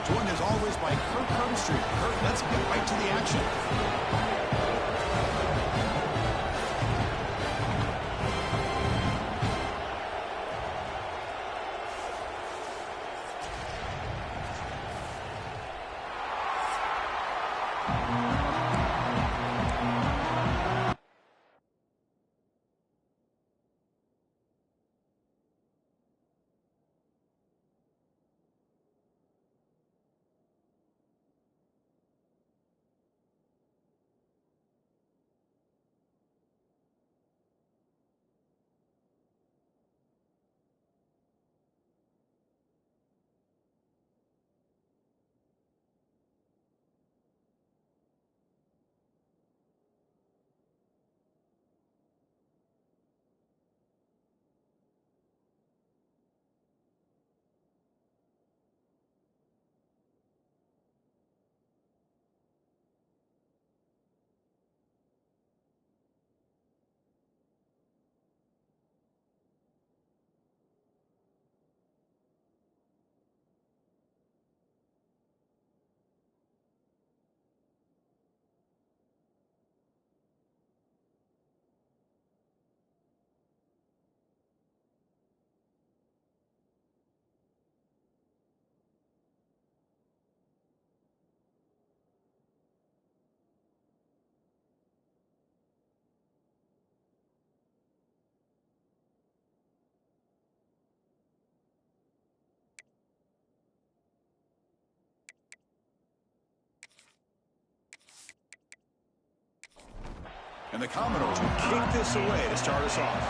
Joined as always by Kurt Herbstreit. Kurt, let's get right to the action. And the Commodores will kick this away to start us off.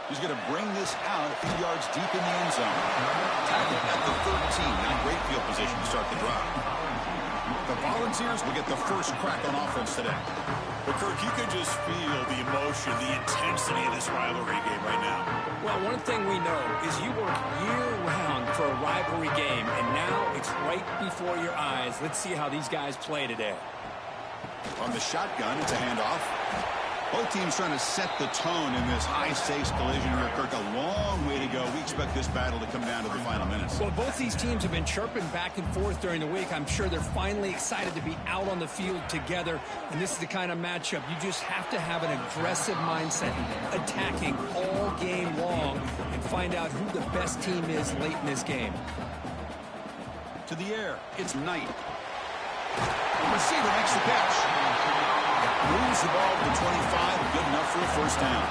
He's going to bring this out a few yards deep in the end zone. Tackled at the 13. Not great field position to start the drive. The Volunteers will get the first crack on offense today. But, Kirk, you could just feel the emotion, the intensity of this rivalry game right now. Well, one thing we know is you work year-round for a rivalry game, and now it's right before your eyes. Let's see how these guys play today. On the shotgun, it's a handoff. Both teams trying to set the tone in this high-stakes collision here, Kirk. A long way to go. We expect this battle to come down to the final minutes. Well, both these teams have been chirping back and forth during the week. I'm sure they're finally excited to be out on the field together. And this is the kind of matchup you just have to have an aggressive mindset, attacking all game long, and find out who the best team is late in this game. To the air, it's Knight. The receiver makes the catch. Moves the ball to the 25, good enough for a first down.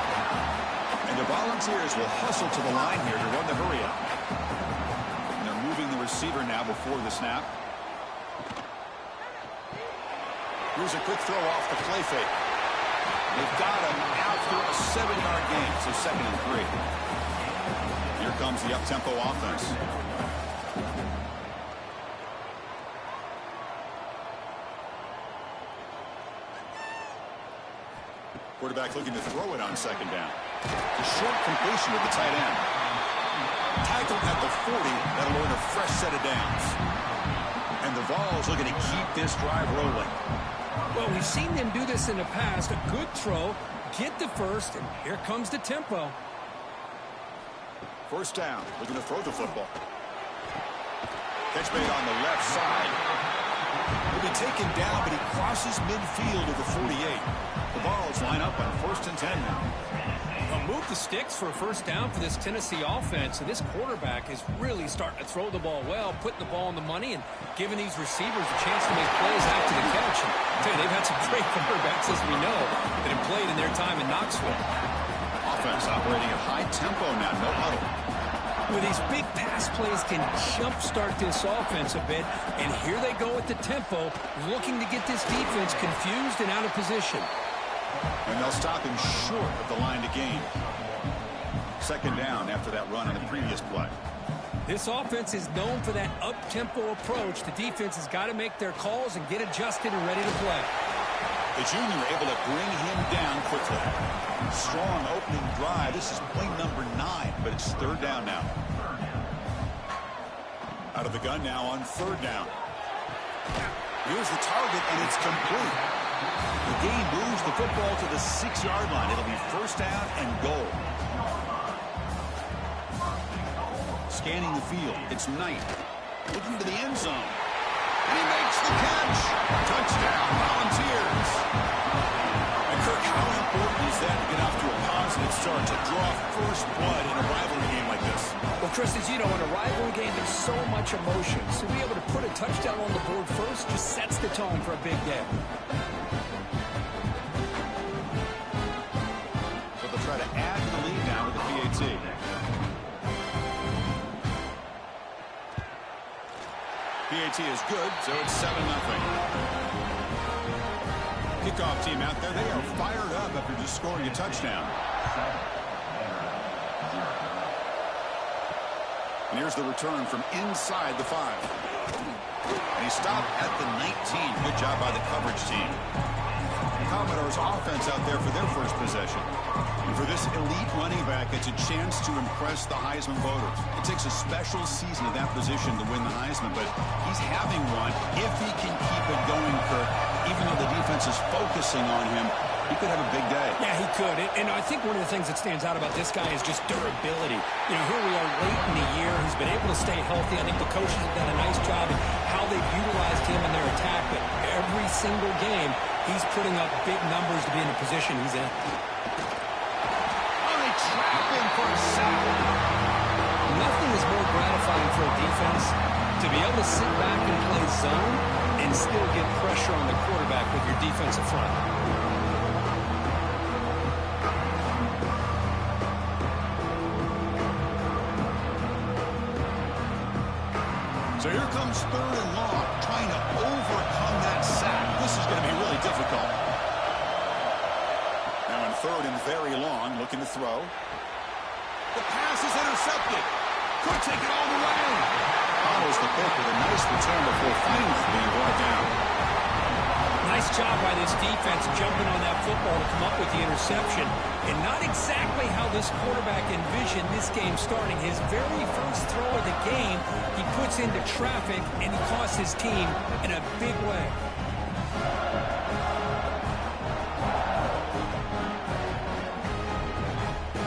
And the Volunteers will hustle to the line here to run the hurry up. And they're moving the receiver now before the snap. Here's a quick throw off the play fake. They've got him out for a 7-yard gain, so 2nd and 3. Here comes the up-tempo offense. Quarterback looking to throw it on 2nd down. A short completion with the tight end. Tackled at the 40. That'll earn a fresh set of downs. And the Vols looking to keep this drive rolling. Well, we've seen them do this in the past. A good throw, get the first, and here comes the tempo. First down. Looking to throw the football. Catch made on the left side. He'll be taken down, but he crosses midfield to the 48. The Vols line up on 1st and 10 now. They'll move the sticks for a first down for this Tennessee offense, and this quarterback is really starting to throw the ball well, putting the ball on the money and giving these receivers a chance to make plays after the catch. And I tell you, they've had some great quarterbacks, as we know, that have played in their time in Knoxville. Offense operating at high tempo now, no huddle. Well, these big pass plays can jumpstart this offense a bit, and here they go at the tempo, looking to get this defense confused and out of position. And they'll stop him short of the line to gain. 2nd down after that run on the previous play. This offense is known for that up-tempo approach. The defense has got to make their calls and get adjusted and ready to play. The junior able to bring him down quickly. Strong opening drive. This is play number 9, but it's 3rd down now. Out of the gun now on 3rd down. Here's the target, and it's complete. The game moves the football to the 6-yard line. It'll be 1st down and goal. scanning the field. It's Knight. Looking to the end zone. And he makes the catch. Touchdown, Volunteers. And Kirk, how important is that to get off to a positive start, to draw first blood in a rivalry game like this? Well, Chris, as you know, in a rivalry game, there's so much emotion. So to be able to put a touchdown on the board first just sets the tone for a big day. So they'll try to add to the lead now with the PAT. PAT is good, so it's 7-0. Kickoff team out there, they are fired up after just scoring a touchdown. And here's the return from inside the 5. And he stopped at the 19. Good job by the coverage team. Commodores offense out there for their first possession. And for this elite running back, it's a chance to impress the Heisman voters. It takes a special season at that position to win the Heisman, but he's having one. If he can keep it going, Kirk, even though the defense is focusing on him, he could have a big day. Yeah, he could. And I think one of the things that stands out about this guy is just durability. You know, here we are late in the year. He's been able to stay healthy. I think the coaches have done a nice job in how they've utilized him in their attack. But every single game, he's putting up big numbers to be in the position he's in. Oh, they trap him for a sack. Nothing is more gratifying for a defense to be able to sit back and play zone and still get pressure on the quarterback with your defensive front. So here comes 3rd and long, trying to overcome that sack. This is going to be really difficult. Now in 3rd and very long, looking to throw. The pass is intercepted. Could take it all the way. Follows the pick with a nice return before finally being brought down. Nice job by this defense jumping on that football to come up with the interception. And not exactly how this quarterback envisioned this game starting. His very first throw of the game, he puts into traffic, and he costs his team in a big way.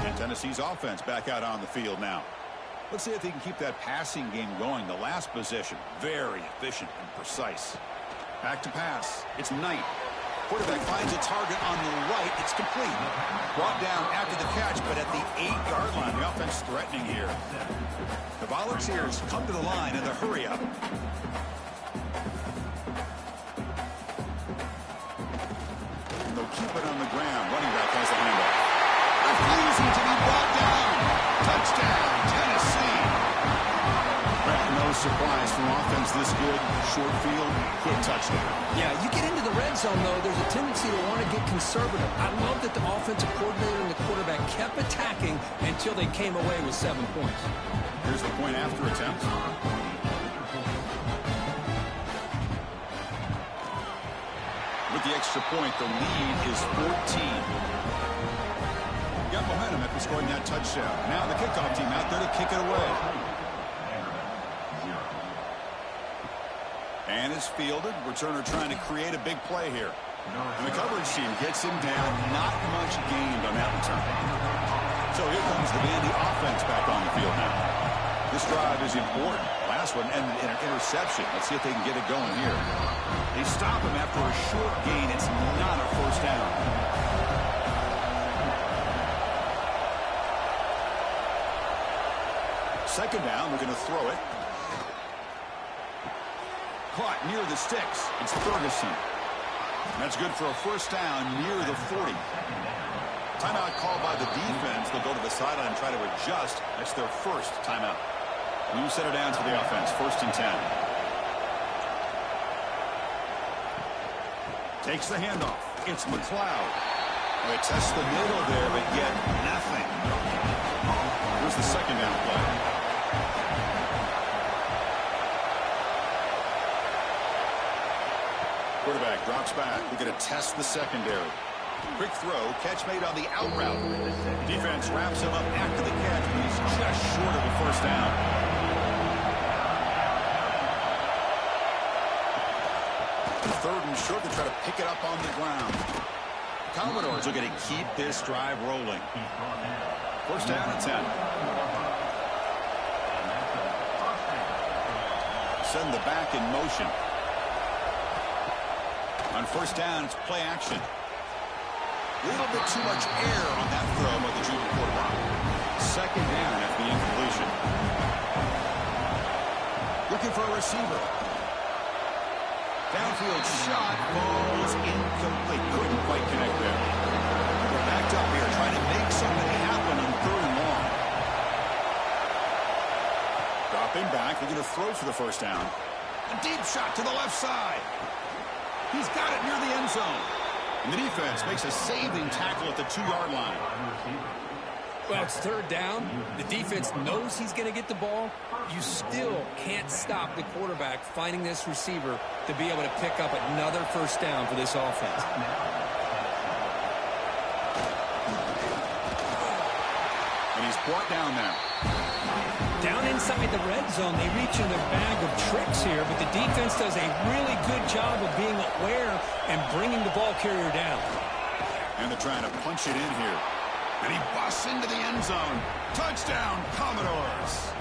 And Tennessee's offense back out on the field now. Let's see if they can keep that passing game going. The last possession, very efficient and precise. Back to pass. It's Knight. Quarterback finds a target on the right. It's complete. Brought down after the catch, but at the 8-yard line. The offense threatening here. The Volunteers come to the line in the hurry-up. They'll keep it on the ground. Running back has a handoff. Refusing to be brought down. Touchdown, Tennessee. Well, no surprise from offense this good. Short field, quick touchdown. Yeah, you get into the red zone, though, there's a tendency to want to get conservative. I love that the offensive coordinator and the quarterback kept attacking until they came away with 7 points. Here's the point after attempt. With the extra point, the lead is 14. Got momentum after scoring that touchdown. Now the kickoff team out there to kick it away. And it's fielded. Returner trying to create a big play here. And the coverage team gets him down. Not much gained on that return. So here comes the Vandy offense back on the field now. This drive is important. Last one ended in an interception. Let's see if they can get it going here. They stop him after a short gain. It's not a first down. Second down, we're going to throw it. Caught near the sticks. It's Ferguson. That's good for a first down near the 40. Timeout called by the defense. They'll go to the sideline and try to adjust. That's their first timeout. New set of downs for the offense. 1st and 10. Takes the handoff. It's McLeod. They test the middle there, but yet nothing. Here's the second down play. Quarterback drops back. We're going to test the secondary. Quick throw. Catch made on the out route. Defense wraps him up after the catch, but he's just short of a first down. Third and short to try to pick it up on the ground. Commodores are going to keep this drive rolling. First down and 10. send the back in motion. On first down, it's play action. A little bit too much air on that throw by the junior quarterback. Second down at the incompletion. Looking for a receiver. Downfield shot falls incomplete. Couldn't quite connect there. We're backed up here trying to make something happen on third and long. Dropping back. They're going to throw for the first down. A deep shot to the left side. He's got it near the end zone. And the defense makes a saving tackle at the 2-yard line. Well, it's third down. The defense knows he's going to get the ball. You still can't stop the quarterback finding this receiver to be able to pick up another first down for this offense. And he's brought down now. Down inside the red zone, they reach in their bag of tricks here, but the defense does a really good job of being aware and bringing the ball carrier down. And they're trying to punch it in here. And he busts into the end zone. Touchdown, Commodores.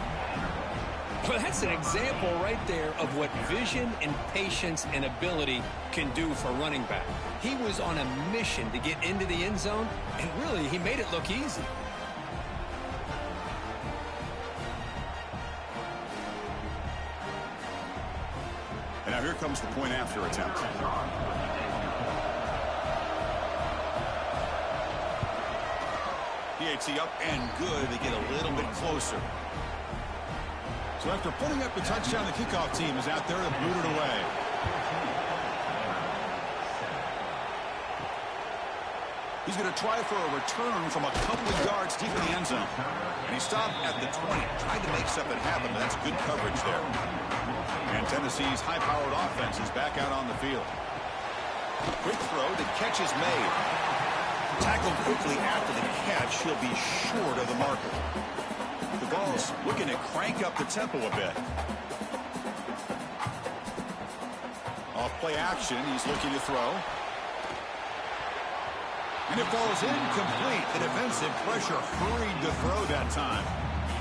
Well, that's an example right there of what vision and patience and ability can do for a running back. He was on a mission to get into the end zone, and really, he made it look easy. And now here comes the point after attempt. PAT up and good. They get a little bit closer. So after putting up the touchdown, the kickoff team is out there to boot it away. He's going to try for a return from a couple of yards deep in the end zone. And he stopped at the 20. Tried to make something happen, but that's good coverage there. And Tennessee's high-powered offense is back out on the field. Quick throw. The catch is made. Tackled quickly after the catch. He'll be short of the marker. The ball's looking to crank up the tempo a bit. Off play action. He's looking to throw. And it falls incomplete. The defensive pressure hurried to throw that time.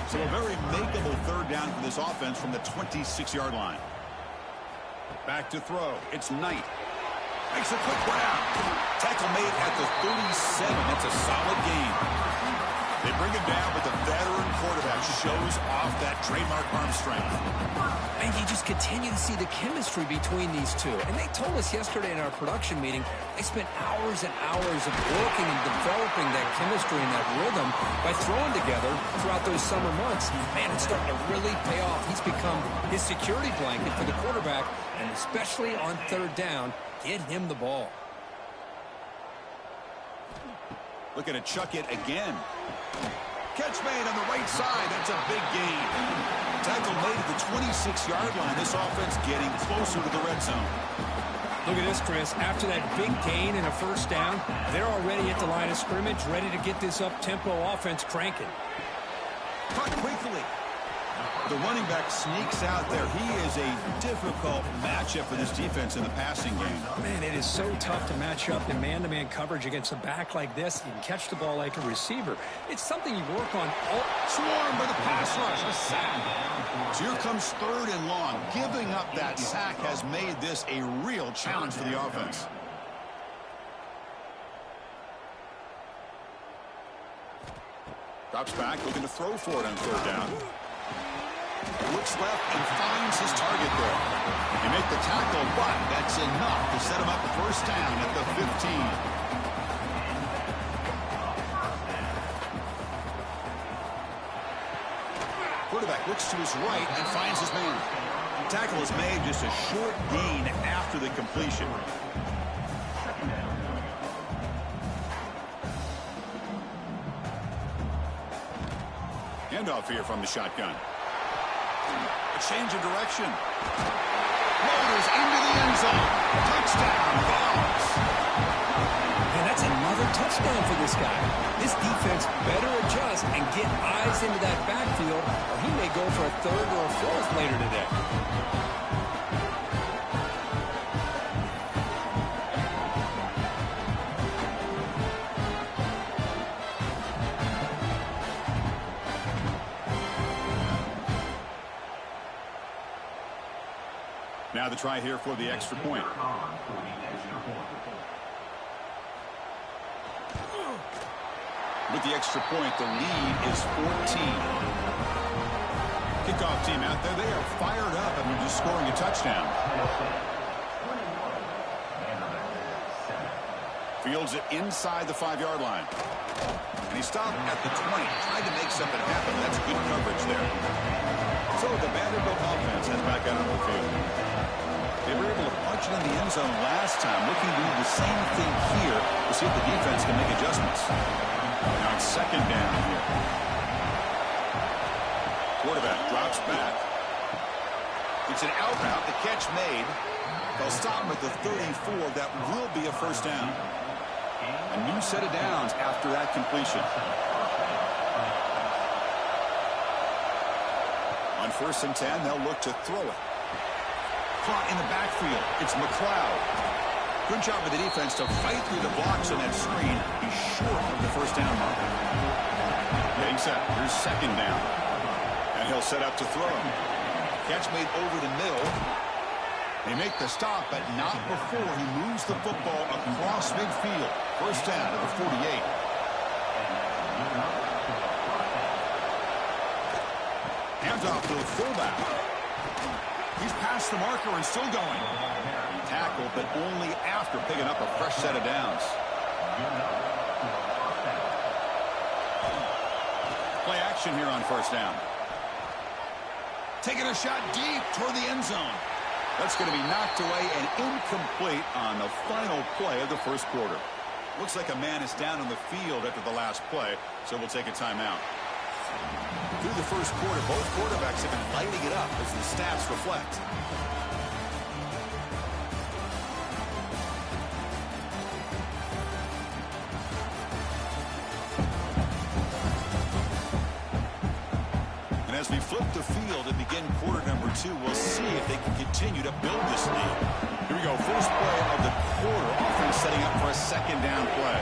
So a very makeable third down for this offense from the 26-yard line. Back to throw. It's Knight. Makes a quick grab. Tackle made at the 37. That's a solid gain. They bring him down, but the veteran quarterback shows off that trademark arm strength. And you just continue to see the chemistry between these two. And they told us yesterday in our production meeting, they spent hours and hours of working and developing that chemistry and that rhythm by throwing together throughout those summer months. Man, it's starting to really pay off. He's become his security blanket for the quarterback, and especially on third down, get him the ball. Looking to chuck it again. Catch made on the right side. That's a big gain. Tackle made at the 26-yard line. This offense getting closer to the red zone. Look at this, Chris. After that big gain and a first down, they're already at the line of scrimmage, ready to get this up-tempo offense cranking. Cut quickly. The running back sneaks out there. He is a difficult matchup for this defense in the passing game. Man, it is so tough to match up in man-to-man coverage against a back like this. You can catch the ball like a receiver. It's something you work on. Swarmed by the pass rush. A sack. So here comes third and long. Giving up that sack has made this a real challenge for the offense. Drops back, looking to throw for it on third down. Looks left and finds his target there. They make the tackle, but that's enough to set him up first down at the 15. Quarterback looks to his right and finds his man. Tackle is made, just a short gain after the completion. Handoff here from the shotgun. A change of direction. Loaders into the end zone. Touchdown, Vols. And that's another touchdown for this guy. This defense better adjust and get eyes into that backfield, or he may go for a third or a fourth later today. Now the try here for the extra point. With the extra point, the lead is 14. Kickoff team out there, they are fired up and they're just scoring a touchdown. Fields it inside the 5-yard line. And he stopped at the 20, tried to make something happen. That's good coverage there. So the Vanderbilt offense has back out on the field. They were able to punch it in the end zone last time, looking to do the same thing here to see if the defense can make adjustments. Now it's second down here. Quarterback drops back. It's an out route. The catch made. They'll stop him at the 34. That will be a first down. A new set of downs after that completion. On 1st and 10, they'll look to throw it. Caught in the backfield. It's McLeod. Good job of the defense to fight through the blocks on that screen. He's short of the first down mark. Getting set. Here's second down. And he'll set up to throw. Catch made over the middle. They make the stop, but not before he moves the football across midfield. First down to the 48. Hands off to the fullback. He's past the marker and still going. Tackle, but only after picking up a fresh set of downs. Play action here on first down. Taking a shot deep toward the end zone. That's going to be knocked away and incomplete on the final play of the first quarter. Looks like a man is down on the field after the last play, so we'll take a timeout. Through the first quarter, both quarterbacks have been lighting it up as the stats reflect. And as we flip the field and begin quarter number 2, we'll see if they can continue to build this lead. Here we go, first play of the quarter. Offense setting up for a second down play.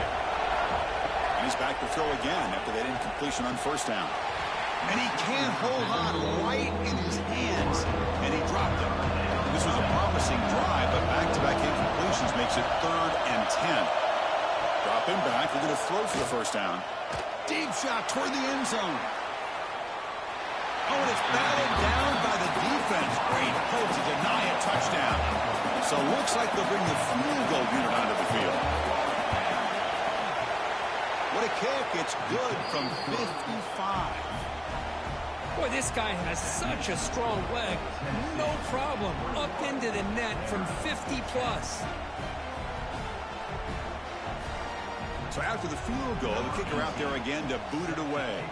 And he's back to throw again after that incompletion on first down. And he can't hold on right in his hands. And he dropped it. This was a promising drive, but back-to-back incompletions makes it 3rd and 10. Drop him back. They're going to throw for the first down. Deep shot toward the end zone. Oh, and it's batted down by the defense. Great hope to deny a touchdown. So it looks like they'll bring the field goal unit onto the field. What a kick. It's good from 55. Boy, this guy has such a strong leg. No problem. Up into the net from 50-plus. So after the field goal, the kicker out there again to boot it away.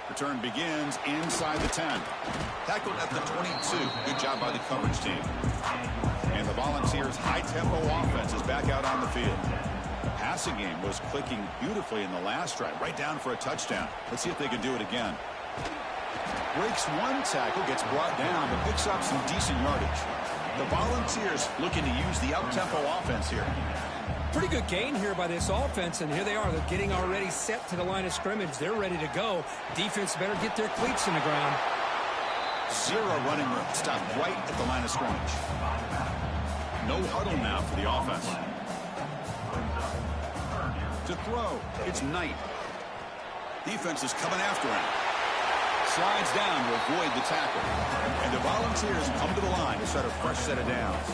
Return begins inside the 10. Tackled at the 22. Good job by the coverage team. And the Volunteers' high-tempo offense is back out on the field. The passing game was clicking beautifully in the last drive, right down for a touchdown. Let's see if they can do it again. Breaks one tackle, gets brought down, but picks up some decent yardage. The Volunteers looking to use the up-tempo offense here. Pretty good gain here by this offense, and here they are. They're getting already set to the line of scrimmage. They're ready to go. Defense better get their cleats in the ground. Zero running room. Stopped right at the line of scrimmage. No huddle now for the offense. To throw, it's Knight. Defense is coming after him. Slides down to avoid the tackle. And the Volunteers come to the line to start a fresh set of downs.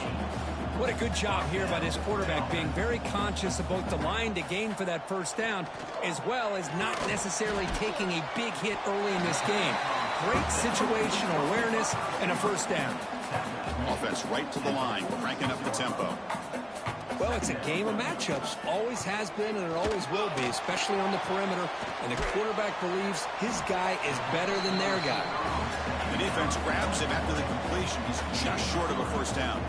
What a good job here by this quarterback, being very conscious of both the line to gain for that first down, as well as not necessarily taking a big hit early in this game. Great situational awareness and a first down. Offense right to the line, cranking up the tempo. Well, it's a game of matchups. Always has been, and it always will be, especially on the perimeter. And the quarterback believes his guy is better than their guy. The defense grabs him after the completion. He's just short of a first down.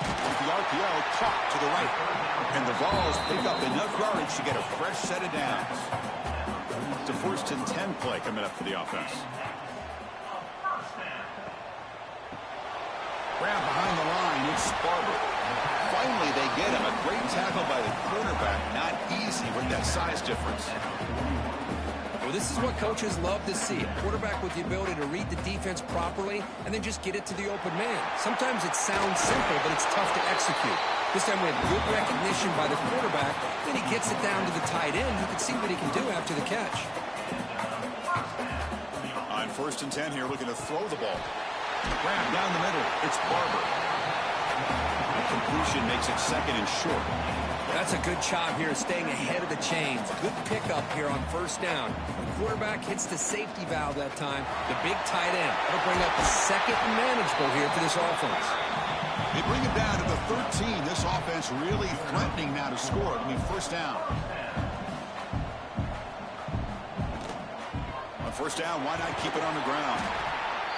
With the RPO, caught to the right. And the Vols pick up enough yardage to get a fresh set of downs. It's a 1st and 10 play coming up for the offense. Grab behind the line. It's Barber. Finally, they get him. A great tackle by the quarterback. Not easy with that size difference. Well, this is what coaches love to see. A quarterback with the ability to read the defense properly and then just get it to the open man. Sometimes it sounds simple, but it's tough to execute. This time we have good recognition by the quarterback. Then he gets it down to the tight end. You can see what he can do after the catch. On 1st and 10 here, looking to throw the ball. Grab down the middle. It's Barber. The completion makes it 2nd and short. That's a good job here, staying ahead of the chains. Good pickup here on 1st down. The quarterback hits the safety valve that time. The big tight end. That'll bring up the 2nd and manageable here for this offense. They bring it down to the 13. This offense really threatening now to score. I mean, 1st down. On 1st down, why not keep it on the ground?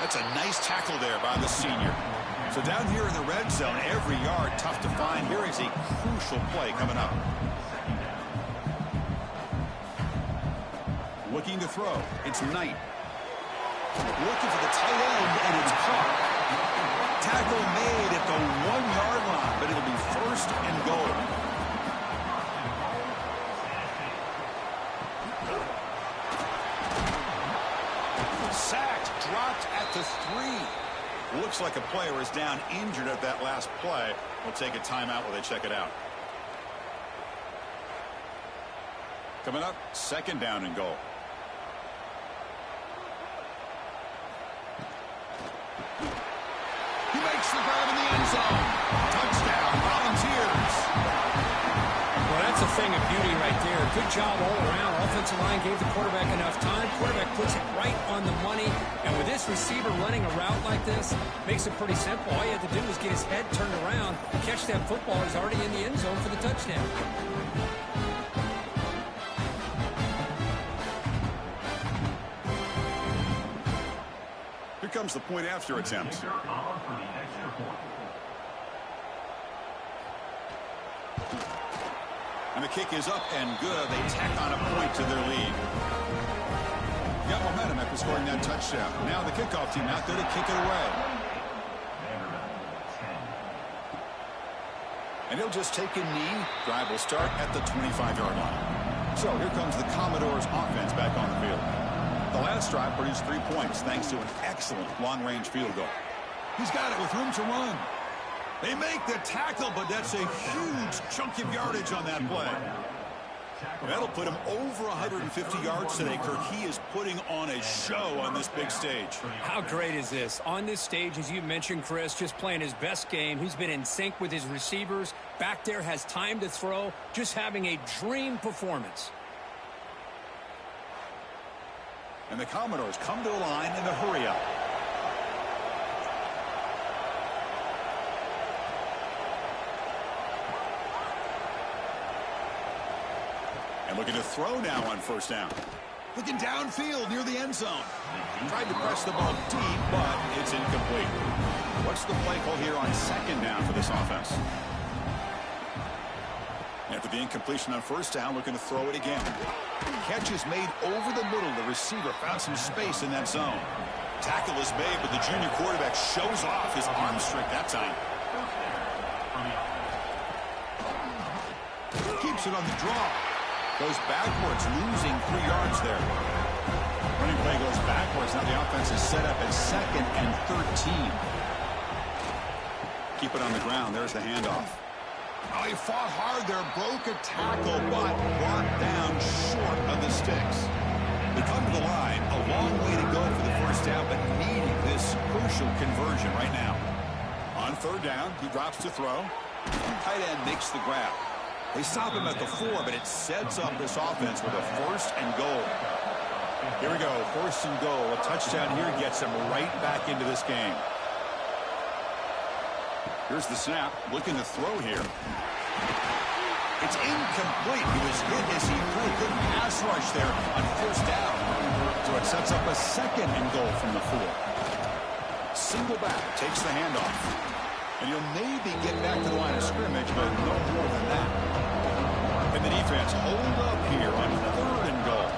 That's a nice tackle there by the senior. So down here in the red zone, every yard tough to find. Here is a crucial play coming up. Looking to throw. It's Knight. Looking for the tight end, and it's caught. Tackle made at the 1-yard line, but it'll be 1st and goal. Sacked, dropped at the 3. Looks like a player is down injured at that last play. We'll take a timeout while they check it out. Coming up, 2nd down and goal. He makes the grab in the end zone. Touchdown, Volunteers. Well, that's a thing of beauty right there. Good job all around. Offensive line gave the quarterback enough time. Quarterback puts it right on the money. And with this receiver running a route like this, makes it pretty simple. All you have to do is get his head turned around, catch that football. He's already in the end zone for the touchdown. Here comes the point after attempt. And the kick is up and good. They tack on a point to their lead. Got momentum after scoring that touchdown. Now the kickoff team out there to kick it away. And he'll just take a knee. Drive will start at the 25-yard line. So here comes the Commodores offense back on the field. The last drive produced 3 points thanks to an excellent long-range field goal. He's got it with room to run. They make the tackle, but that's a huge chunk of yardage on that play. That'll put him over 150 yards today, Kirk. He is putting on a show on this big stage. How great is this? On this stage, as you mentioned, Chris, just playing his best game. He's been in sync with his receivers. Back there, has time to throw. Just having a dream performance. And the Commodores come to the line in a hurry-up. And looking to throw now on 1st down. Looking downfield near the end zone. Tried to press the ball deep, but it's incomplete. What's the play call here on 2nd down for this offense? After the incompletion on 1st down, looking to throw it again. Catch is made over the middle. The receiver found some space in that zone. Tackle is made, but the junior quarterback shows off his arm strength that time. Keeps it on the draw. Goes backwards, losing 3 yards there. Running play goes backwards. Now the offense is set up at 2nd and 13. Keep it on the ground. There's the handoff. Oh, he fought hard there, broke a tackle, but brought down short of the sticks. They come to the line, a long way to go for the 1st down, but needing this crucial conversion right now. On 3rd down, he drops to throw. Tight end makes the grab. They stop him at the 4, but it sets up this offense with a 1st and goal. Here we go, 1st and goal. A touchdown here gets him right back into this game. Here's the snap, looking to throw here. It's incomplete. He was hit as he threw. Good pass rush there on 1st down. So it sets up a 2nd and goal from the 4. Single back, takes the handoff. And you'll maybe get back to the line of scrimmage, but no more than that. And the defense hold up here on 3rd and goal.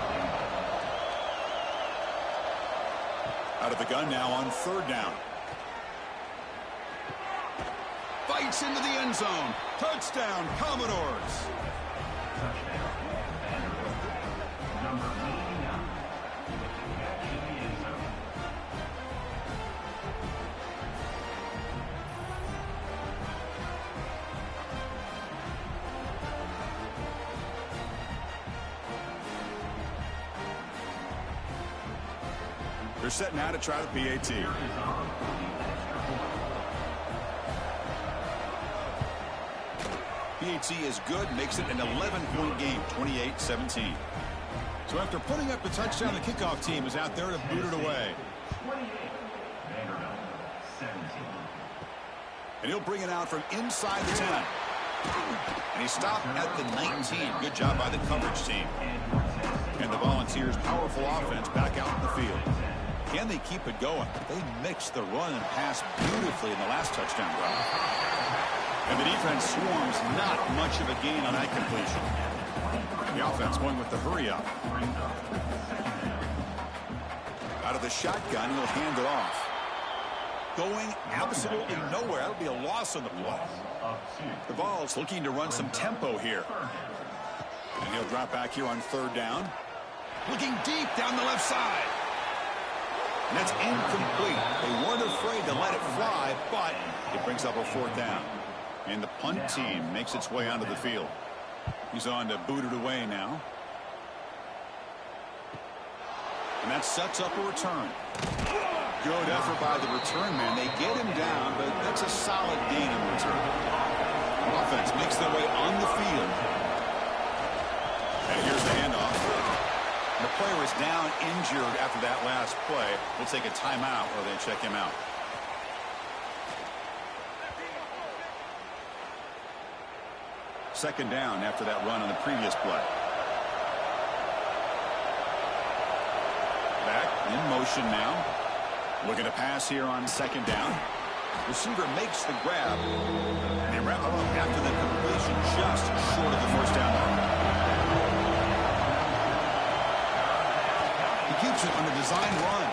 Out of the gun now on 3rd down. Fights into the end zone. Touchdown, Commodores. Touchdown, Vanderbilt. Number 89. Catch in the end zone. They're set now to try the PAT. PAT is good, makes it an 11-point game, 28-17. So after putting up the touchdown, the kickoff team is out there to boot it away. 28. Vanderbilt, 17. And he'll bring it out from inside the 10. And he stopped at the 19. Good job by the coverage team. And the Volunteers' powerful offense back out in the field. Can they keep it going? They mixed the run and pass beautifully in the last touchdown drive. And the defense swarms, not much of a gain on that completion. The offense going with the hurry up. Out of the shotgun, he'll hand it off. Going absolutely nowhere. That'll be a loss on the play. The Vols looking to run some tempo here. And he'll drop back here on third down. Looking deep down the left side. And that's incomplete. They weren't afraid to let it fly, but it brings up a fourth down. And the punt team makes its way onto the field. He's on to boot it away now. And that sets up a return. Good effort by the return man. They get him down, but that's a solid gain in return. Offense makes their way on the field. And here's the handoff. The player is down injured after that last play. We'll take a timeout or they check him out. Second down after that run on the previous play. Back in motion now. Looking to pass here on second down. Receiver makes the grab. They wrap it up after the completion just short of the first down mark. He keeps it on a design run.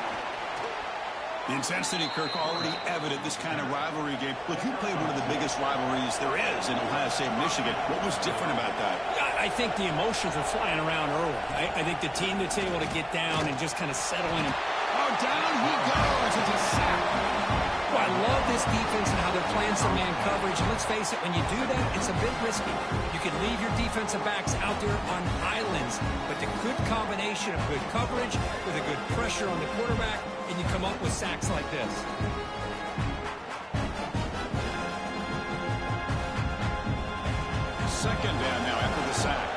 The intensity, Kirk, already evident this kind of rivalry game. Look, you played one of the biggest rivalries there is in Ohio State, Michigan. What was different about that? I think the emotions were flying around early. I think the team that's able to get down and just kind of settle in. Oh, down he goes. It's a sack. Well, I love this defense and how they're playing some man coverage. And let's face it, when you do that, it's a bit risky. You can leave your defensive backs out there on islands, but the good combination of good coverage with a good pressure on the quarterback, and you come up with sacks like this. Second down now after the sack.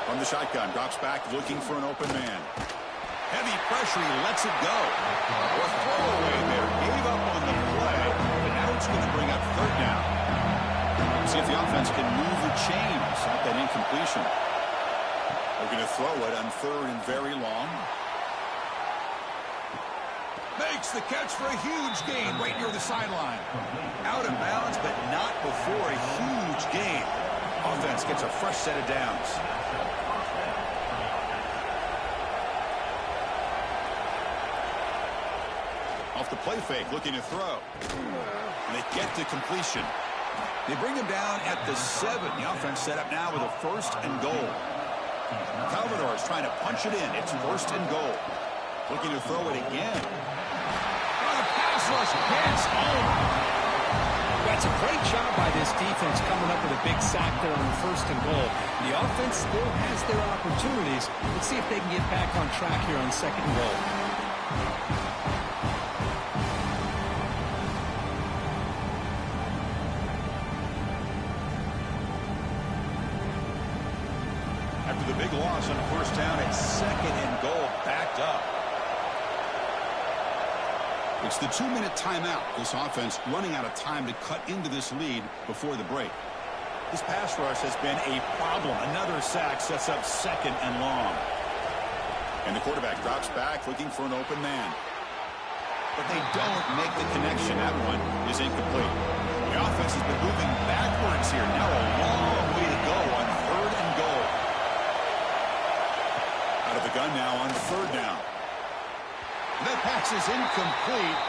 From the shotgun, drops back looking for an open man. Heavy pressure, he lets it go. A throwaway there, gave up on the play, but now it's going to bring up third down. See if the offense can move the chains at that incompletion. They're going to throw it on third and very long. Makes the catch for a huge gain right near the sideline. Out of bounds, but not before a huge gain. Offense gets a fresh set of downs. Off the play fake, looking to throw. And they get to completion. They bring him down at the 7. The offense set up now with a first and goal. Commodores trying to punch it in. It's first and goal. Looking to throw it again. Oh, the pass rush hits home. That's a great job by this defense coming up with a big sack there on first and goal. The offense still has their opportunities. Let's see if they can get back on track here on second and goal. After the big loss on the first down, it's second and goal, backed up. It's the 2-minute timeout. This offense running out of time to cut into this lead before the break. This pass rush has been a problem. Another sack sets up second and long. And the quarterback drops back looking for an open man. But they don't make the connection. That one is incomplete. The offense has been moving backwards here. Now a long way to go on third and goal. Out of the gun now on third down. That pass is incomplete.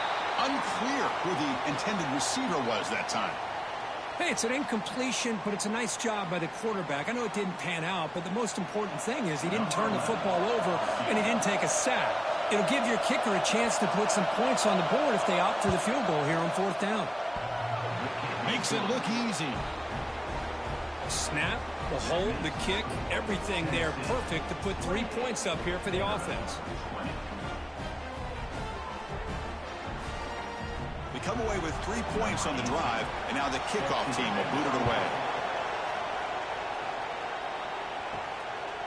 unclear who the intended receiver was that time. Hey, it's an incompletion, but it's a nice job by the quarterback. I know it didn't pan out, but the most important thing is he didn't turn the football over and he didn't take a sack. It'll give your kicker a chance to put some points on the board if they opt for the field goal here on 4th down. Makes it look easy. Snap, the hold, the kick, everything there perfect to put 3 points up here for the offense. They come away with 3 points on the drive, and now the kickoff team will boot it away.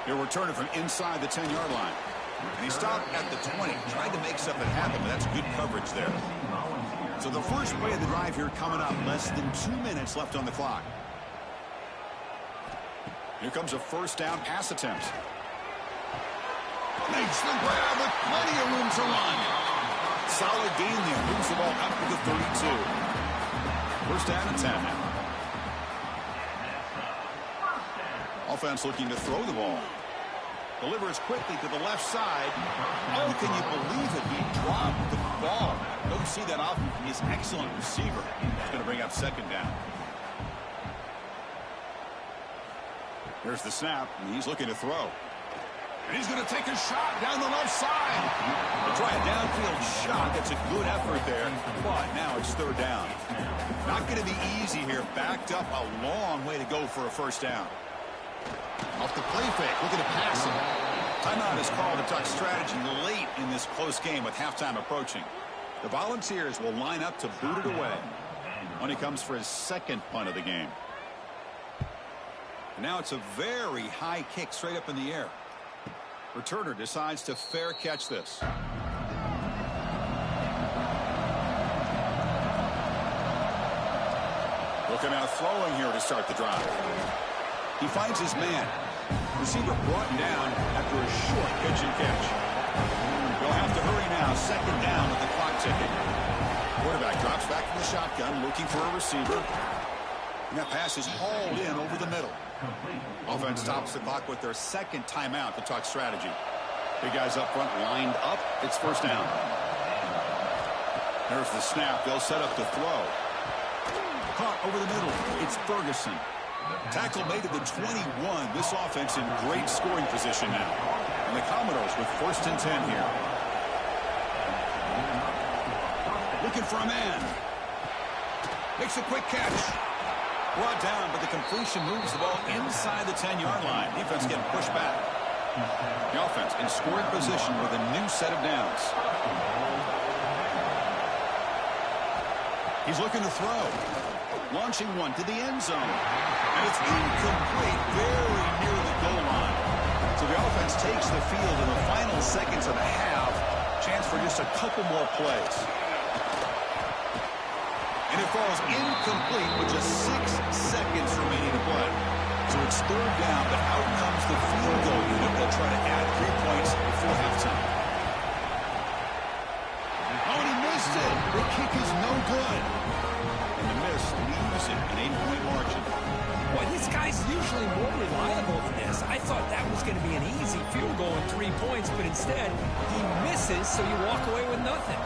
He'll return it from inside the 10-yard line. And he stopped at the 20, tried to make something happen, but that's good coverage there. So the first play of the drive here coming up, less than 2 minutes left on the clock. Here comes a first down pass attempt. Makes the grab with plenty of room to run. Solid gain there. Moves the ball up to the 32. First down and 10 now. Offense looking to throw the ball. Delivers quickly to the left side. Oh, can you believe it? He dropped the ball. Don't see that often from his excellent receiver. He's going to bring up second down. Here's the snap, and he's looking to throw. And he's going to take a shot down the left side. They try a downfield shot. That's a good effort there, but now it's third down. Not going to be easy here. Backed up a long way to go for a first down. Off the play fake, looking to pass him. Timeout is called to talk strategy late in this close game with halftime approaching. The Volunteers will line up to boot it away when he comes for his second punt of the game. And now it's a very high kick straight up in the air. Returner decides to fair catch this. Looking out throwing here to start the drive. He finds his man. Receiver brought down after a short pitch and catch. They'll have to hurry now. Second down with the clock ticking. Quarterback drops back from the shotgun, looking for a receiver. And that pass is hauled in over the middle. Offense stops the clock with their second timeout to talk strategy. Big guys up front lined up. It's first down. There's the snap. They'll set up to throw. Caught over the middle. It's Ferguson. Tackle made at the 21. This offense in great scoring position now. And the Commodores with first and 10 here. Looking for a man. Makes a quick catch. Brought down, but the completion moves the ball inside the 10-yard line. Defense getting pushed back. The offense in scoring position with a new set of downs. He's looking to throw. Launching one to the end zone. And it's incomplete, very near the goal line. So the offense takes the field in the final seconds of the half. Chance for just a couple more plays. And it falls incomplete with just 6 seconds remaining to play. So it's third down, but out comes the field goal unit. They'll try to add 3 points before halftime. Oh, and he missed it. The kick is no good. And the miss leaves it an 8-point margin. Boy, this guy's usually more reliable than this. I thought that was going to be an easy field goal and 3 points, but instead he misses, so you walk away with nothing.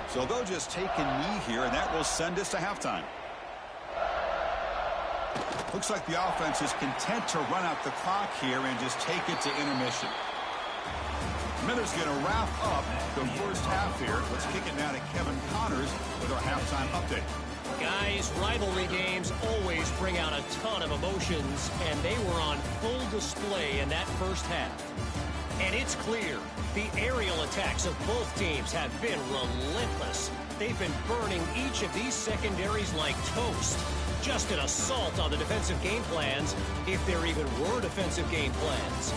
So they'll just take a knee here, and that will send us to halftime. Looks like the offense is content to run out the clock here and just take it to intermission. Miller's going to wrap up the first half here. Let's kick it now to Kevin Connors with our halftime update. Guys, rivalry games always bring out a ton of emotions, and they were on full display in that first half. And it's clear, the aerial attacks of both teams have been relentless. They've been burning each of these secondaries like toast. Just an assault on the defensive game plans, if there even were defensive game plans.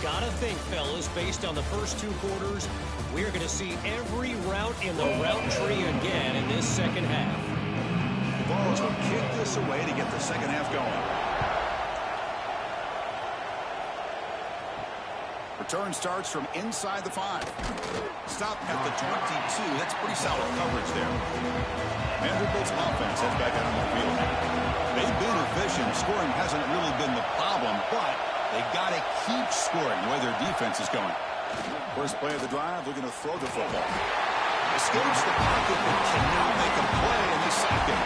Gotta think, fellas, based on the first 2 quarters, we're going to see every route in the route tree again in this second half. The Balls will kick this away to get the second half going. Return starts from inside the 5. Stop at the 22. That's pretty solid coverage there. Vanderbilt's offense heads back out on the field. They've been efficient. Scoring hasn't really been the problem, but they got to keep scoring the way their defense is going. First play of the drive, looking to throw the football. Escapes the pocket, but cannot make a play, and they sack him.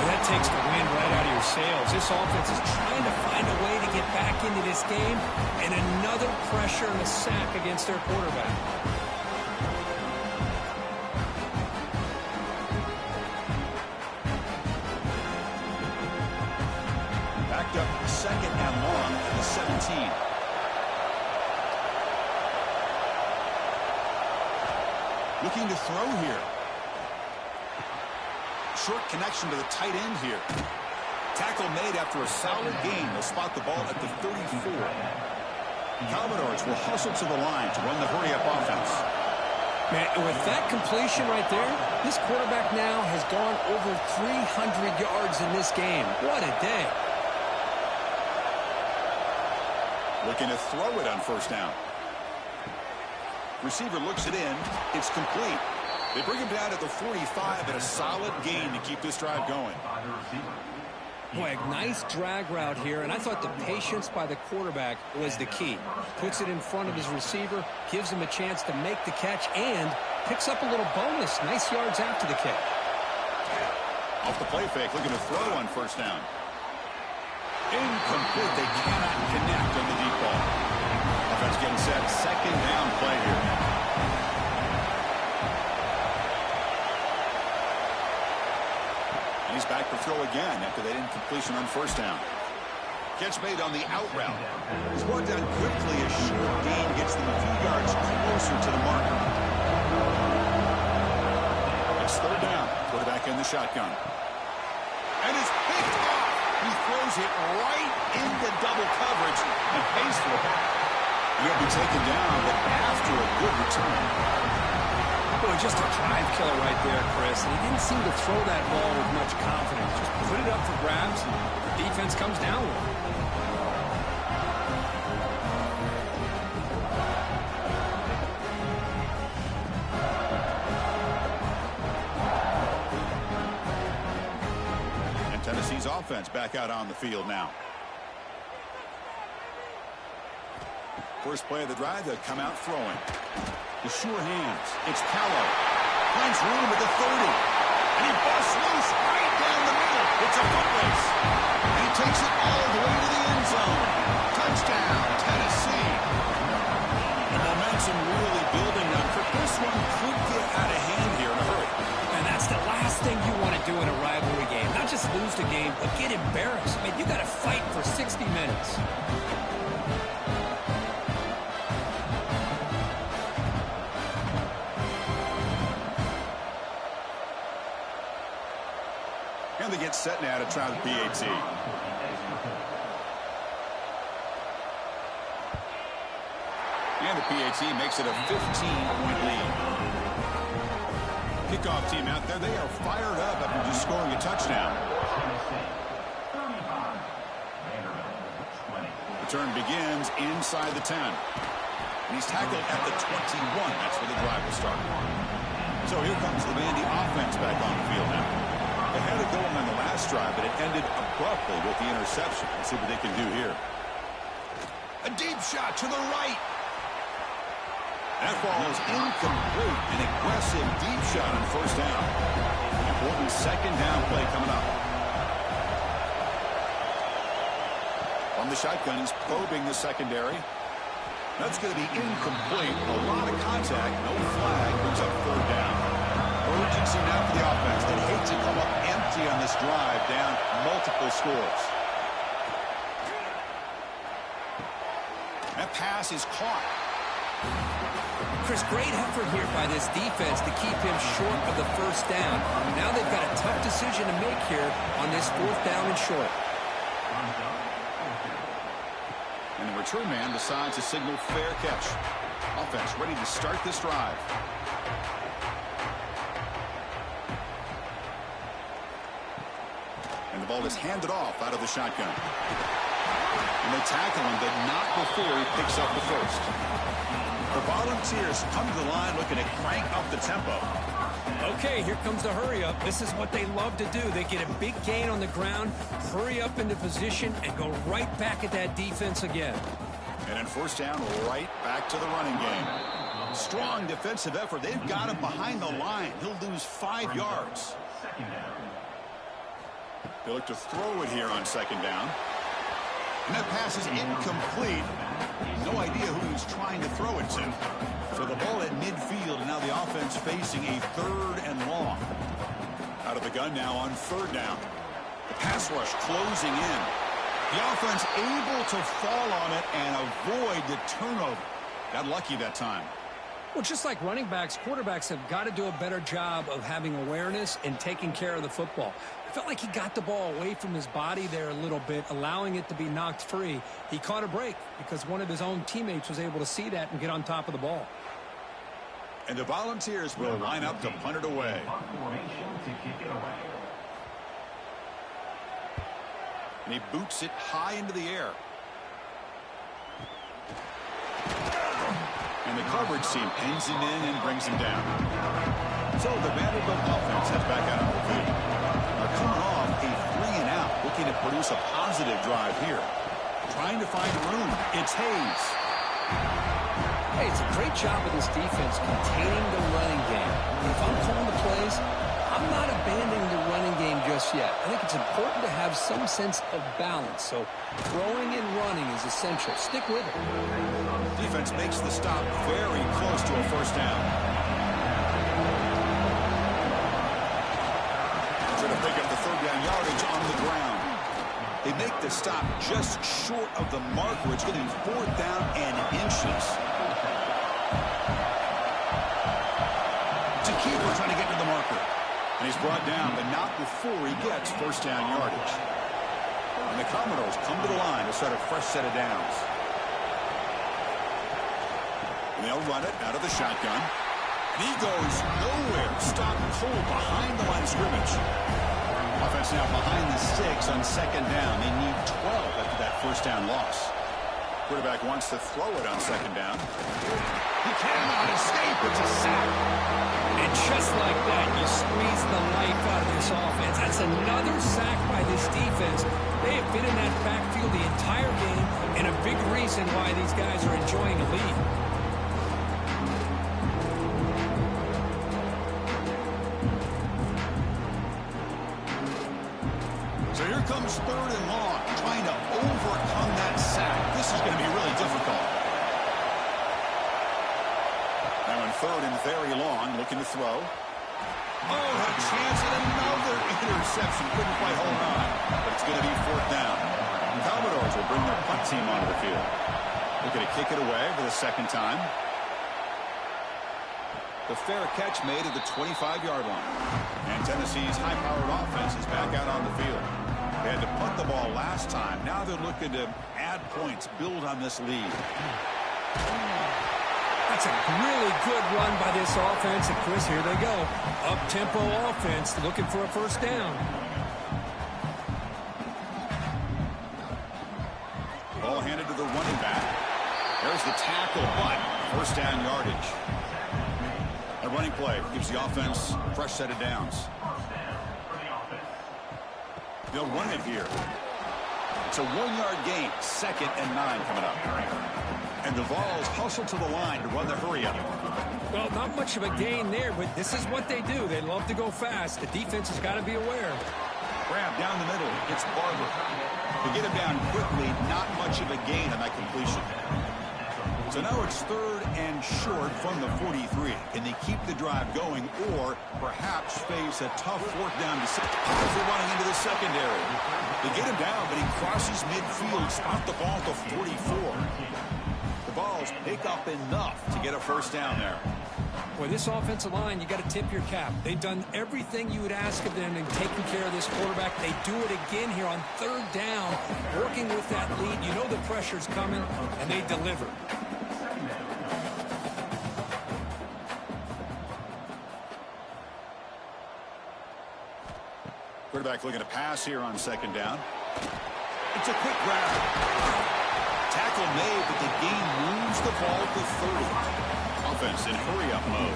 Well, that takes the wind right out of your sails. This offense is trying to find a way to get back into this game, and another pressure and a sack against their quarterback. Backed up second and long at the 17. Looking to throw here. Short connection to the tight end here. Tackle made after a solid gain. They'll spot the ball at the 34. Commodores will hustle to the line to run the hurry-up offense. Man, with that completion right there, this quarterback now has gone over 300 yards in this game. What a day. Looking to throw it on first down. Receiver looks it in. It's complete. They bring him down at the 45 at a solid gain to keep this drive going. Boy, a nice drag route here, and I thought the patience by the quarterback was the key. Puts it in front of his receiver, gives him a chance to make the catch, and picks up a little bonus. Nice yards after the catch. Off the play fake, looking to throw on first down. Incomplete. They cannot connect on the deep ball. Offense getting set. Second down play here. And he's back to throw again after that incompletion on first down. Catch made on the out route. He's brought down quickly. A short gain gets them a few yards closer to the mark. It's third down. Quarterback in the shotgun. And it's picked off. He throws it right into double coverage and pays for it. He'll be taken down, but after a good return. Boy, just a drive killer right there, Chris. And he didn't seem to throw that ball with much confidence. Just put it up for grabs, and the defense comes down with it. And Tennessee's offense back out on the field now. First play of the drive, they'll come out throwing. The sure hands. It's Pello. Finds room at the 30. And he busts loose right down the middle. It's a foot race. And he takes it all the way to the end zone. Touchdown, Tennessee. The momentum really building now. This one could get out of hand here in a hurry. And that's the last thing you want to do in a rivalry game. Not just lose the game, but get embarrassed. I mean, you got to fight for 60 minutes. And they get set now to try the PAT. And the PAT makes it a 15-point lead. Kickoff team out there, they are fired up after just scoring a touchdown. Return begins inside the 10. And he's tackled at the 21. That's where the drive will start. So here comes the Vandy offense back on the field now. They had it going on the last drive, but it ended abruptly with the interception. Let's see what they can do here. A deep shot to the right. That ball is incomplete. An aggressive deep shot on first down. Important second down play coming up. From the shotgun, he's probing the secondary. That's going to be incomplete. A lot of contact, no flag, brings up third down. Urgency now for the offense. They'd hate to come up empty on this drive, down multiple scores. That pass is caught. Chris, great effort here by this defense to keep him short of the first down. Now they've got a tough decision to make here on this fourth down and short. And the return man decides to signal fair catch. Offense ready to start this drive. And the ball is handed off out of the shotgun. And they tackle him, but not before he picks up the first. The Volunteers come to the line looking to crank up the tempo. Okay, here comes the hurry up. This is what they love to do. They get a big gain on the ground, hurry up into position, and go right back at that defense again. And then first down, right back to the running game. Strong defensive effort. They've got him behind the line. He'll lose 5 yards. Second down. They look to throw it here on second down. And that pass is incomplete. No idea who he's trying to throw it to. So the ball at midfield, and now the offense facing a 3rd and long. Out of the gun now on 3rd down. The pass rush closing in. The offense able to fall on it and avoid the turnover. Got lucky that time. Well, just like running backs, quarterbacks have got to do a better job of having awareness and taking care of the football. I felt like he got the ball away from his body there a little bit, allowing it to be knocked free. He caught a break because one of his own teammates was able to see that and get on top of the ball. And the Volunteers will line up to punt it away. Punt formation to kick it away. And he boots it high into the air. And the coverage team pins him in and brings him down. So the Vanderbilt offense heads back out on the field. They're coming off a 3-and-out, looking to produce a positive drive here. Trying to find room. It's Hayes. Hey, it's a great job of this defense containing the running game. If I'm calling the plays, I'm not abandoning the running game just yet. I think it's important to have some sense of balance. So throwing and running is essential. Stick with it. Defense makes the stop very close to a 1st down. Trying to pick up the 3rd down yardage on the ground. They make the stop just short of the marker. It's going to be 4th down and inches. It's a keeper trying to get to the marker. And he's brought down, but not before he gets 1st down yardage. And the Commodores come to the line to start a fresh set of downs. And they'll run it out of the shotgun. And he goes nowhere. Stop cold behind the line of scrimmage. Offense now behind the 6 on 2nd down. They need 12 after that 1st down loss. Quarterback wants to throw it on 2nd down. He cannot escape. It's a sack. And just like that, you squeeze the life out of this offense. That's another sack by this defense. They have been in that backfield the entire game, and a big reason why these guys are enjoying a lead. So here comes 3rd and long, trying to overcome that sack. This is going to be really difficult. Now in 3rd and very long, looking to throw. Oh, a chance at another interception. Couldn't quite hold on, but it's going to be 4th down. The Commodores will bring their punt team onto the field. Looking to kick it away for the 2nd time. The fair catch made at the 25-yard line. And Tennessee's high-powered offense is back out on the field. They had to punt the ball last time. Now they're looking to add points, build on this lead. That's a really good run by this offense. And Chris, here they go. Up-tempo offense looking for a 1st down. Ball handed to the running back. There's the tackle, but 1st down yardage. A running play gives the offense a fresh set of downs. They'll run it here. It's a 1-yard gain. 2nd and 9 coming up. And the Vols hustle to the line to run the hurry-up. Well, not much of a gain there, but this is what they do. They love to go fast. The defense has got to be aware. Grab down the middle. It's Barber. They get him down quickly. Not much of a gain on that completion. So now it's 3rd and short from the 43. Can they keep the drive going or perhaps face a tough 4th down decision? They're running into the secondary. They get him down, but he crosses midfield, spot the ball to 44. The Vols pick up enough to get a 1st down there. Boy, this offensive line, you got to tip your cap. They've done everything you would ask of them in taking care of this quarterback. They do it again here on 3rd down, working with that lead. You know the pressure's coming, and they deliver. Quarterback looking to pass here on 2nd down. It's a quick grab. Tackle made, but the gain moves the ball to 30. Offense in hurry-up mode.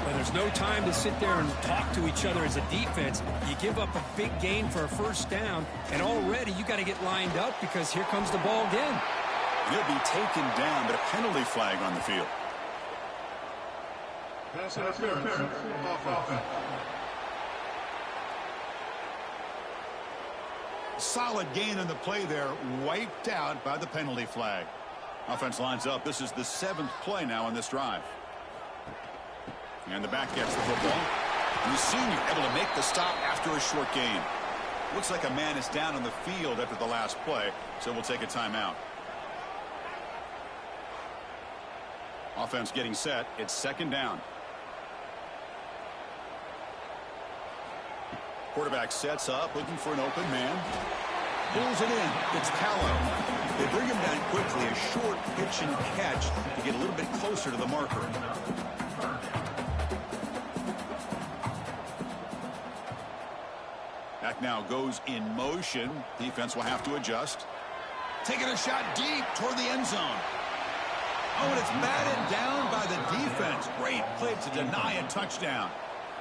Well, there's no time to sit there and talk to each other as a defense. You give up a big gain for a 1st down, and already you got to get lined up because here comes the ball again. He'll be taken down, but a penalty flag on the field. Pass interference. Offense. Solid gain in the play there, wiped out by the penalty flag. Offense lines up. This is the 7th play now on this drive. And the back gets the football. And the senior able to make the stop after a short gain. Looks like a man is down on the field after the last play, so we'll take a timeout. Offense getting set. It's 2nd down. Quarterback sets up, looking for an open man. Pulls it in. It's Callow. They bring him down quickly. A short pitch and catch to get a little bit closer to the marker. Back now goes in motion. Defense will have to adjust. Taking a shot deep toward the end zone. Oh, and it's batted down by the defense. Great play to deny a touchdown.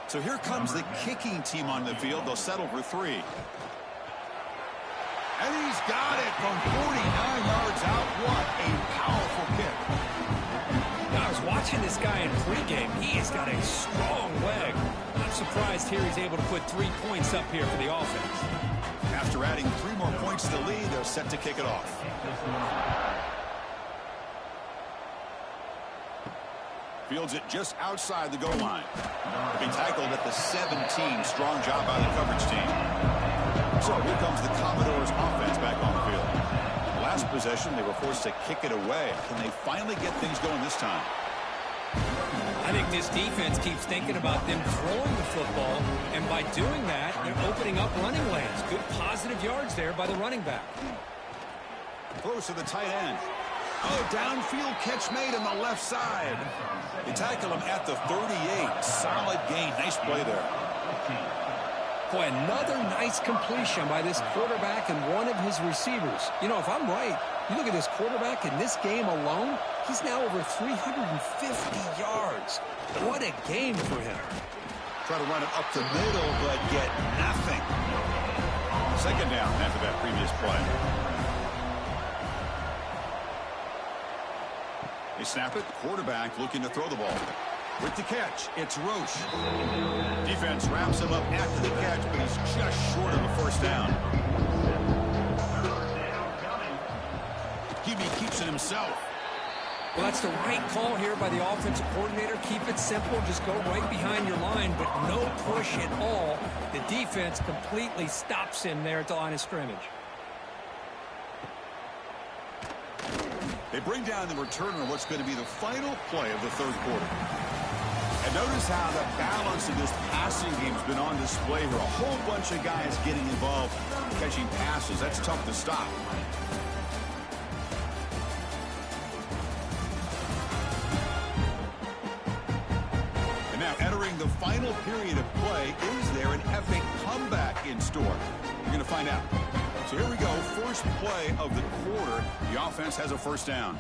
So here comes the kicking team on the field. They'll settle for 3. And he's got it from 49 yards out. What a powerful kick. Now, I was watching this guy in pregame. He has got a strong leg. I'm surprised here he's able to put 3 points up here for the offense. After adding 3 more points to the lead, they're set to kick it off. Fields it just outside the goal line. Being tackled at the 17. Strong job by the coverage team. So here comes the Commodores offense back on the field. Last possession, they were forced to kick it away. Can they finally get things going this time? I think this defense keeps thinking about them throwing the football, and by doing that, they're opening up running lanes. Good positive yards there by the running back. Close to the tight end. Oh, downfield catch made on the left side. They tackle him at the 38. Solid gain. Nice play there. Boy, another nice completion by this quarterback and one of his receivers. You know, if I'm right, you look at this quarterback in this game alone, he's now over 350 yards. What a game for him. Try to run it up the middle, but get nothing. 2nd down after that previous play. They snap it. Quarterback looking to throw the ball. With the catch, it's Roche. Defense wraps him up after the catch, but he's just short of the 1st down. QB keeps it himself. Well, that's the right call here by the offensive coordinator. Keep it simple. Just go right behind your line, but no push at all. The defense completely stops him there at the line of scrimmage. They bring down the returner on what's going to be the final play of the 3rd quarter. And notice how the balance of this passing game has been on display here. A whole bunch of guys getting involved catching passes. That's tough to stop. And now entering the final period of play, is there an epic comeback in store? We're going to find out. So here we go, first play of the quarter. The offense has a 1st down.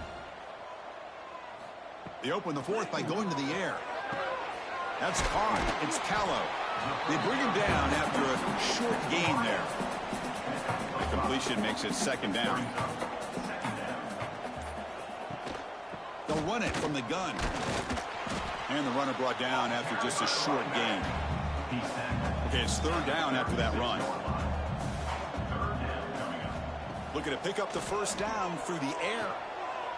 They open the 4th by going to the air. That's caught. It's Callow. They bring him down after a short gain there. The completion makes it 2nd down. They'll run it from the gun. And the runner brought down after just a short gain. Okay, it's 3rd down after that run. Looking to pick up the 1st down through the air.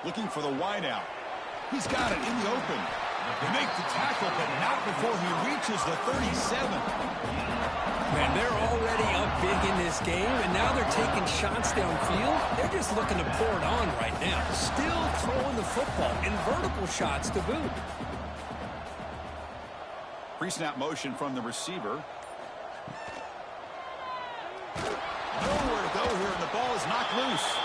Looking for the wideout. He's got it in the open. They make the tackle, but not before he reaches the 37. Man, they're already up big in this game, and now they're taking shots downfield. They're just looking to pour it on right now. Still throwing the football, and vertical shots to boot. Pre-snap motion from the receiver. Nowhere to go here, and the ball is knocked loose.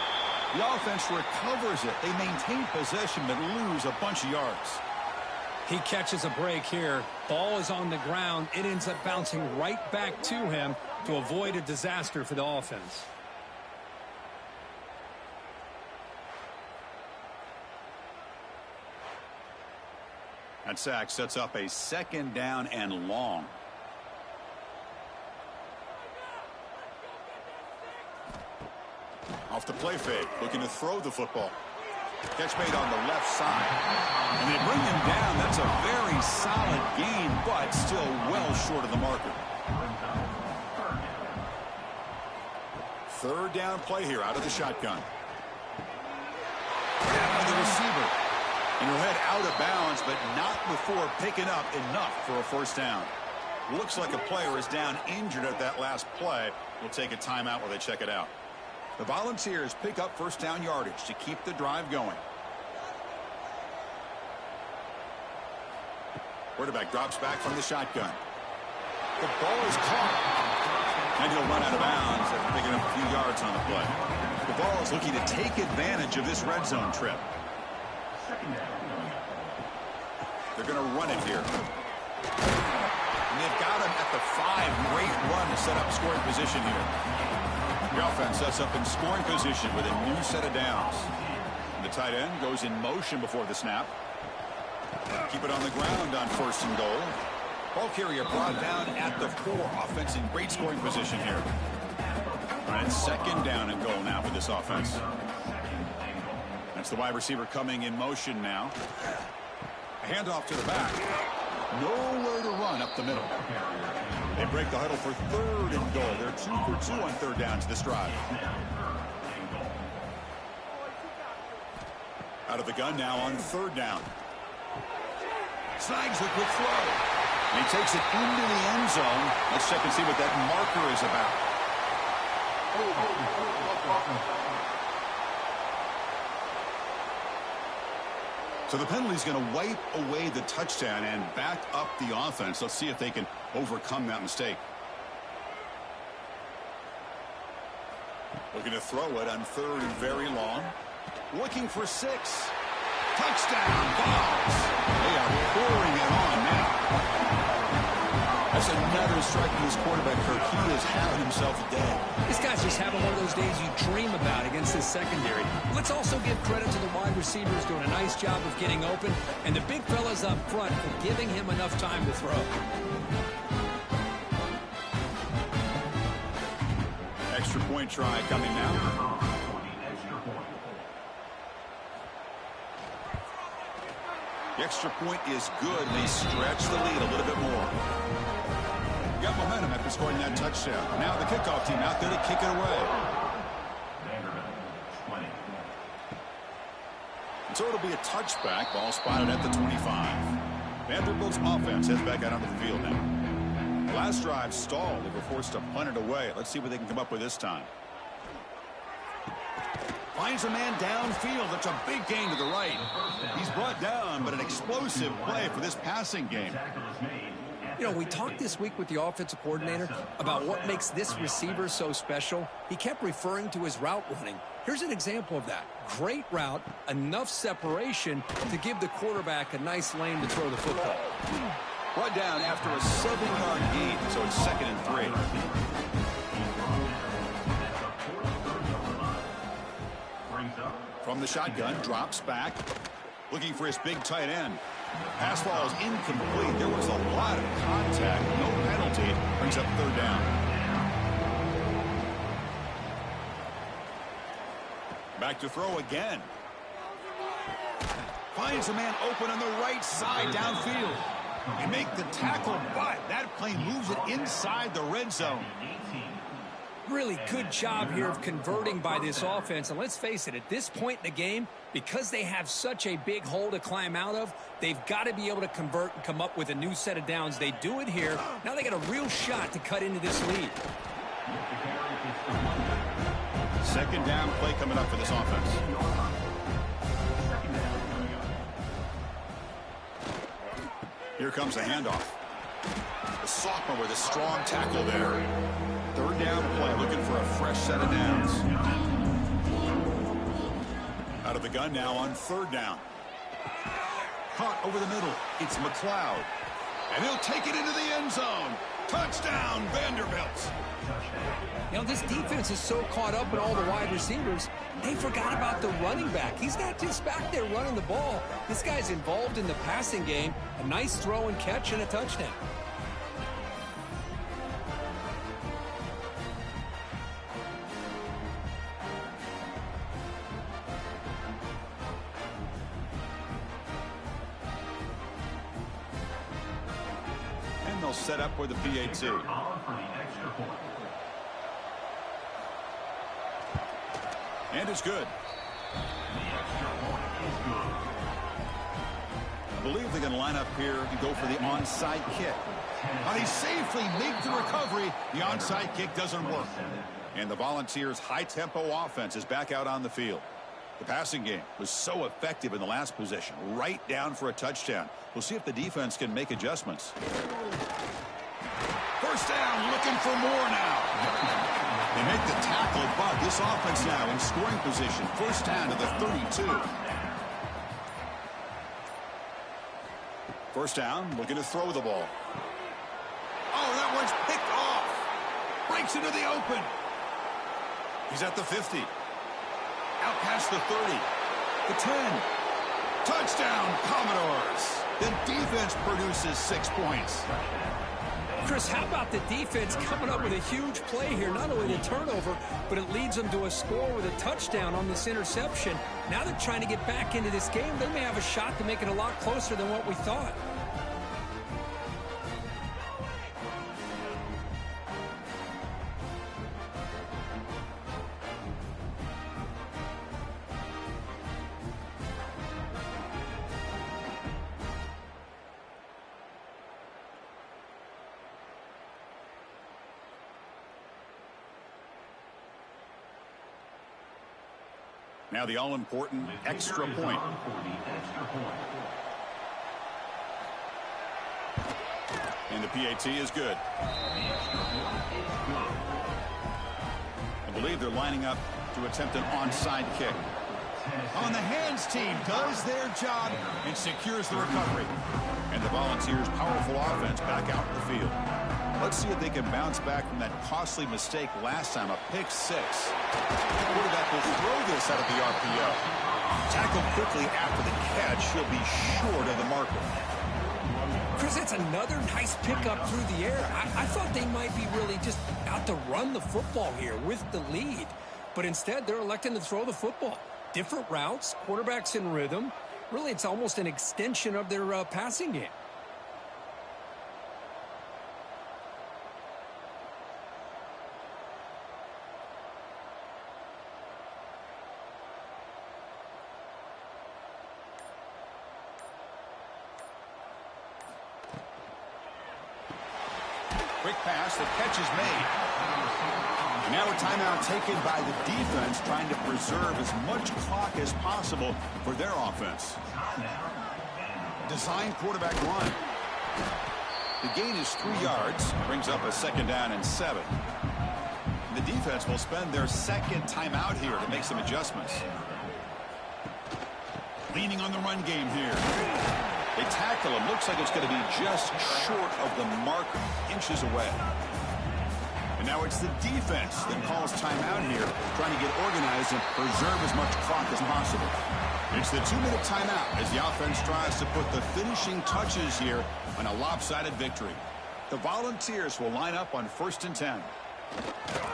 The offense recovers it. They maintain possession, but lose a bunch of yards. He catches a break here. Ball is on the ground. It ends up bouncing right back to him to avoid a disaster for the offense. That sack sets up a 2nd down and long. Off the play fake, looking to throw the football. Catch made on the left side. And they bring him down. That's a very solid gain, but still well short of the marker. Third down play here out of the shotgun. And the receiver. And he'll head out of bounds, but not before picking up enough for a first down. Looks like a player is down injured at that last play. We'll take a timeout while they check it out. The Volunteers pick up first down yardage to keep the drive going. Quarterback drops back from the shotgun. The ball is caught. And he'll run out of bounds after picking up a few yards on the play. The ball is looking to take advantage of this red zone trip. They're going to run it here. And they've got him at the 5. Great run to set up scoring position here. The offense sets up in scoring position with a new set of downs. And the tight end goes in motion before the snap. Keep it on the ground on first and goal. Ball carrier brought down at the 4. Offense in great scoring position here. And second down and goal now for this offense. That's the wide receiver coming in motion now. A handoff to the back. Nowhere to run up the middle. They break the huddle for third and goal. They're 2 for 2 on third downs this drive. Out of the gun now on third down. Snags the quick throw. And he takes it into the end zone. Let's check and see what that marker is about. So the penalty is going to wipe away the touchdown and back up the offense. Let's see if they can overcome that mistake. Looking to throw it on third and very long. Looking for 6. Touchdown, Vols. They are pouring it on now. That's another strike from his quarterback, Kirk. He is having himself a day. This guy's just having one of those days you dream about against this secondary. Let's also give credit to the wide receivers doing a nice job of getting open, and the big fellas up front for giving him enough time to throw. Extra point try coming now. The extra point is good. They stretch the lead a little bit more. Got momentum after scoring that touchdown. Now the kickoff team out there to kick it away. And so it'll be a touchback. Ball spotted at the 25. Vanderbilt's offense heads back out onto the field now. The last drive stalled. They were forced to punt it away. Let's see what they can come up with this time. Finds a man downfield. That's a big gain to the right. He's brought down, but an explosive play for this passing game. You know, we talked this week with the offensive coordinator about what makes this receiver so special. He kept referring to his route running. Here's an example of that. Great route, enough separation to give the quarterback a nice lane to throw the football. Brought down after a 7-yard gain, so it's 2nd and 3. From the shotgun, drops back, looking for his big tight end. Pass ball is incomplete. There was a lot of contact, no penalty. Brings up third down. Back to throw again. Finds a man open on the right side downfield. You make the tackle, but that plane moves it inside the red zone. Really good job here of converting by this offense. And let's face it, at this point in the game, because they have such a big hole to climb out of, they've got to be able to convert and come up with a new set of downs. They do it here. Now they got a real shot to cut into this lead. Second down play coming up for this offense. Here comes the handoff. The sophomore with a strong tackle there. Third down play, looking for a fresh set of downs. Out of the gun now on third down. Caught over the middle. It's McLeod. And he'll take it into the end zone. Touchdown, Vanderbilt. You know, this defense is so caught up in all the wide receivers, they forgot about the running back. He's not just back there running the ball. This guy's involved in the passing game. A nice throw and catch and a touchdown. set up for the PAT. And it's good. I believe they're going to line up here and go for the onside kick. But he safely makes the recovery. The onside kick doesn't work. And the Volunteers' high-tempo offense is back out on the field. The passing game was so effective in the last possession, right down for a touchdown. We'll see if the defense can make adjustments. First down, looking for more now. They make the tackle, but this offense now in scoring position. First down to the 32. First down, looking to throw the ball. Oh, that one's picked off. Breaks into the open. He's at the 50. Out past the 30. The 10. Touchdown, Commodores. The defense produces 6 points. Chris, how about the defense coming up with a huge play here? Not only the turnover, but it leads them to a score with a touchdown on this interception. Now they're trying to get back into this game. They may have a shot to make it a lot closer than what we thought. Now the all-important extra point. And the PAT is good. I believe they're lining up to attempt an onside kick. On the hands team does their job and secures the recovery. And the Volunteers' powerful offense back out in the field. Let's see if they can bounce back from that costly mistake last time, a pick six. The quarterback will throw this out of the RPO. Tackled quickly after the catch. He'll be short of the marker. Chris, that's another nice pickup through the air. I thought they might be really just out to run the football here with the lead. But instead, they're electing to throw the football. Different routes, quarterbacks in rhythm. Really, it's almost an extension of their passing game. Quick pass, the catch is made. Now a timeout taken by the defense, trying to preserve as much clock as possible for their offense. Design quarterback run. The gain is 3 yards, brings up a second down and 7. The defense will spend their second timeout here to make some adjustments. Leaning on the run game here. They tackle him. Looks like it's going to be just short of the mark, inches away. And now it's the defense that calls timeout here, trying to get organized and preserve as much clock as possible. It's the 2-minute timeout as the offense tries to put the finishing touches here on a lopsided victory. The Volunteers will line up on 1st and 10.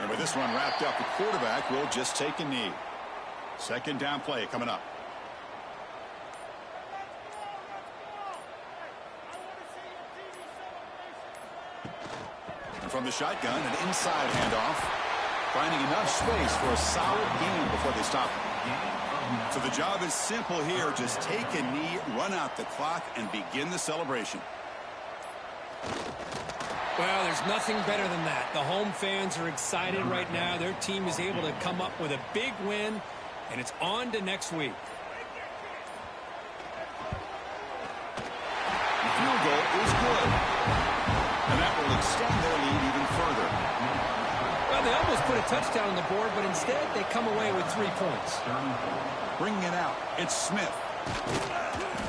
And with this one wrapped up, the quarterback will just take a knee. Second down play coming up. From the shotgun, an inside handoff, finding enough space for a solid gain before they stop him. So the job is simple here. Just take a knee, run out the clock, and begin the celebration. Well, there's nothing better than that. The home fans are excited right now. Their team is able to come up with a big win, and it's on to next week. The field goal is good. And that will extend their lead even further. Well, they almost put a touchdown on the board, but instead they come away with 3 points. Bringing it out, it's Smith.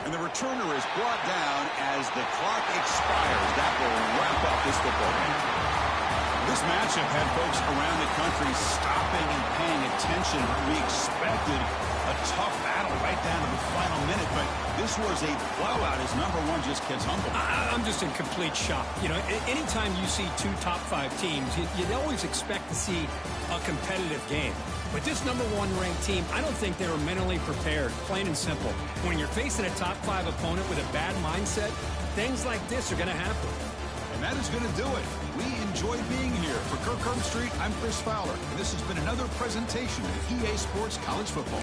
And the returner is brought down as the clock expires. That will wrap up this football game. This matchup had folks around the country stopping and paying attention. We expected a tough battle right down to the final minute, but this was a blowout as number one just gets humbled. I'm just in complete shock. You know, anytime you see 2 top-5 teams, you'd always expect to see a competitive game. But this number 1 ranked team, I don't think they were mentally prepared, plain and simple. When you're facing a top-5 opponent with a bad mindset, things like this are going to happen. And that is going to do it. We enjoy being here. For Kirk Herbstreit, I'm Chris Fowler, and this has been another presentation of EA Sports College Football.